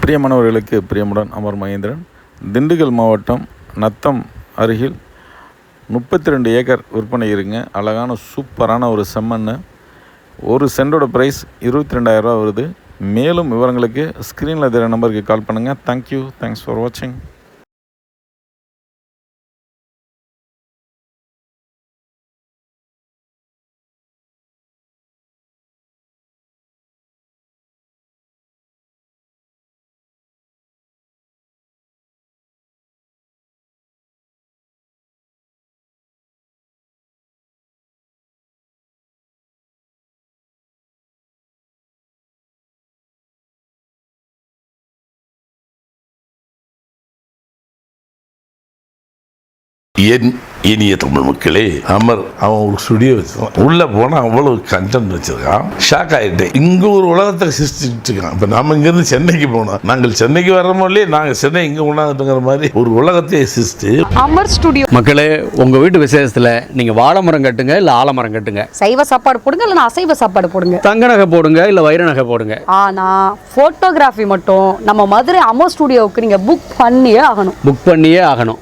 பிரியமானவர்களுக்கு பிரியமுடன் அமர் மகேந்திரன். திண்டுக்கல் மாவட்டம் நத்தம் அருகில் 32 ஏக்கர் விற்பனை இருங்க. அழகான சூப்பரான ஒரு செம்மண். ஒரு சென்டோட ப்ரைஸ் 22,000 ரூபா வருது. மேலும் விவரங்களுக்கு ஸ்க்ரீனில் தெரிய நம்பருக்கு கால் பண்ணுங்கள். தேங்க்யூ. தேங்க்ஸ் ஃபார் வாட்சிங். என் இனிய தமிழ் மக்களே, அமர் அவன் ஒரு ஸ்டுடியோ வச்சிருக்கான். உள்ள போனா அவ்வளவு கண்டென்ட் வச்சிருக்கான். ஷாக் ஆயிட்டேன். இங்க ஒரு உலகத்தை சிருஷ்டிட்டு இருக்கான். இப்ப நாம இங்க இருந்து சென்னைக்கு போனோம். நாங்கள் சென்னைக்கு வர்றோமோ இல்லையே, நாங்க சென்னை இங்க உணாந்துட்டுங்கிற மாதிரி ஒரு உலகத்தை சிருஷ்டி அமர் ஸ்டுடியோ. மக்களே, உங்க வீட்டு விசேஷத்துல நீங்க வாழை மரம் கட்டுங்க இல்ல ஆலமரம் கட்டுங்க. சைவ சாப்பாடு போடுங்க இல்ல அசைவ சாப்பாடு போடுங்க. தங்க நகை போடுங்க இல்ல வைர நகை போடுங்க. ஆனா போட்டோகிராஃபி மட்டும் நம்ம மதுரை அமர் ஸ்டுடியோவுக்கு நீங்க புக் பண்ணியே ஆகணும். புக் பண்ணியே ஆகணும்.